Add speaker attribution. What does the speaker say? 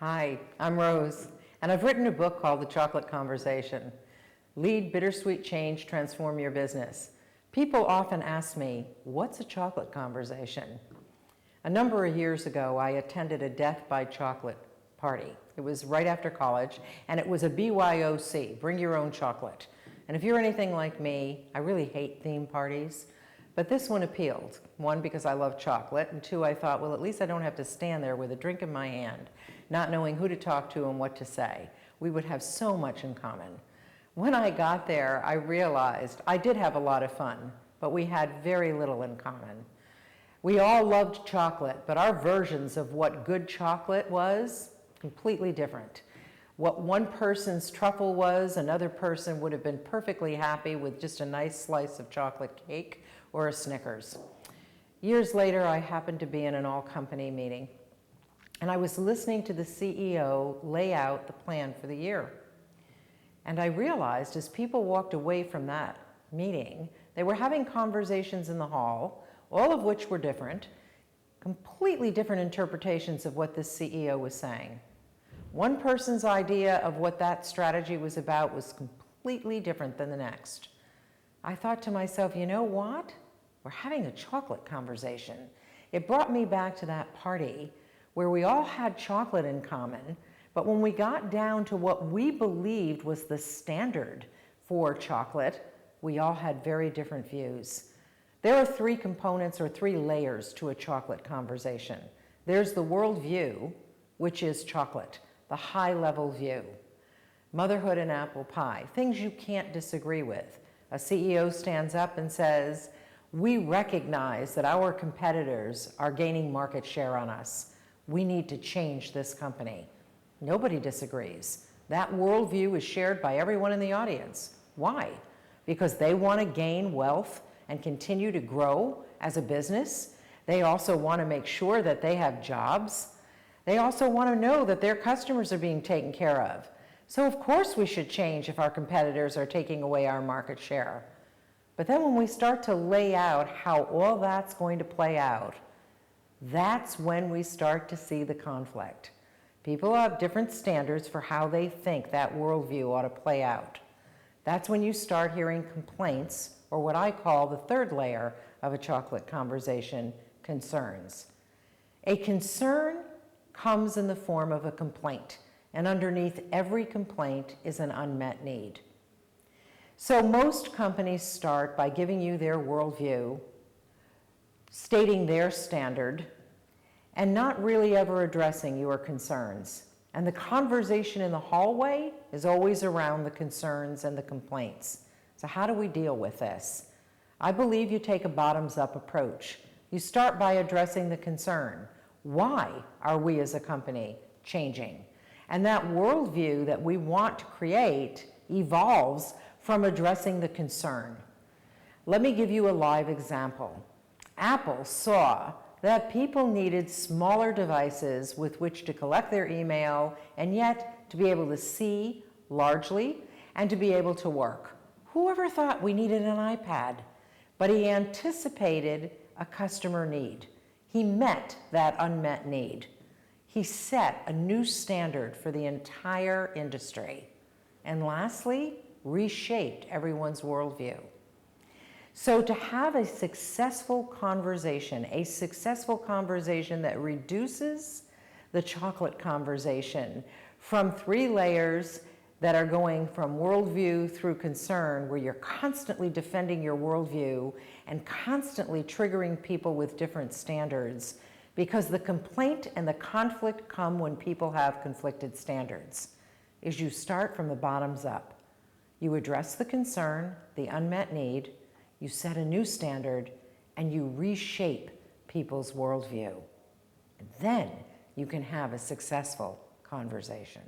Speaker 1: Hi, I'm Rose, and I've written a book called The Chocolate Conversation. Lead bittersweet change, transform your business. People often ask me, what's a chocolate conversation? A number of years ago, I attended a Death by Chocolate party. It was right after college, and it was a BYOC, bring your own chocolate. And if you're anything like me, I really hate theme parties. But this one appealed. One, because I love chocolate, and two, I thought, well, at least I don't have to stand there with a drink in my hand, not knowing who to talk to and what to say. We would have so much in common. When I got there, I realized I did have a lot of fun, but we had very little in common. We all loved chocolate, but our versions of what good chocolate was, completely different. What one person's truffle was, another person would have been perfectly happy with just a nice slice of chocolate cake or a Snickers. Years later, I happened to be in an all-company meeting, and I was listening to the CEO lay out the plan for the year. And I realized as people walked away from that meeting, they were having conversations in the hall, all of which were different, completely different interpretations of what this CEO was saying. One person's idea of what that strategy was about was completely different than the next. I thought to myself, you know what? We're having a chocolate conversation. It brought me back to that party where we all had chocolate in common, but when we got down to what we believed was the standard for chocolate, we all had very different views. There are three components or three layers to a chocolate conversation. There's the worldview, which is chocolate, the high-level view. Motherhood and apple pie, things you can't disagree with. A CEO stands up and says, we recognize that our competitors are gaining market share on us. We need to change this company. Nobody disagrees. That worldview is shared by everyone in the audience. Why? Because they want to gain wealth and continue to grow as a business. They also want to make sure that they have jobs. They also want to know that their customers are being taken care of. So of course we should change if our competitors are taking away our market share. But then when we start to lay out how all that's going to play out, that's when we start to see the conflict. People have different standards for how they think that worldview ought to play out. That's when you start hearing complaints, or what I call the third layer of a chocolate conversation, concerns. A concern comes in the form of a complaint, and underneath every complaint is an unmet need. So most companies start by giving you their worldview, stating their standard, and not really ever addressing your concerns. And the conversation in the hallway is always around the concerns and the complaints. So how do we deal with this? I believe you take a bottoms-up approach. You start by addressing the concern. Why are we as a company changing? And that worldview that we want to create evolves from addressing the concern. Let me give you a live example. Apple saw that people needed smaller devices with which to collect their email and yet to be able to see largely and to be able to work. Whoever thought we needed an iPad? But he anticipated a customer need. He met that unmet need. He set a new standard for the entire industry. And lastly, reshaped everyone's worldview. So to have a successful conversation that reduces the chocolate conversation from three layers that are going from worldview through concern, where you're constantly defending your worldview and constantly triggering people with different standards, because the complaint and the conflict come when people have conflicted standards, is you start from the bottoms up. You address the concern, the unmet need, you set a new standard, and you reshape people's worldview. And then you can have a successful conversation.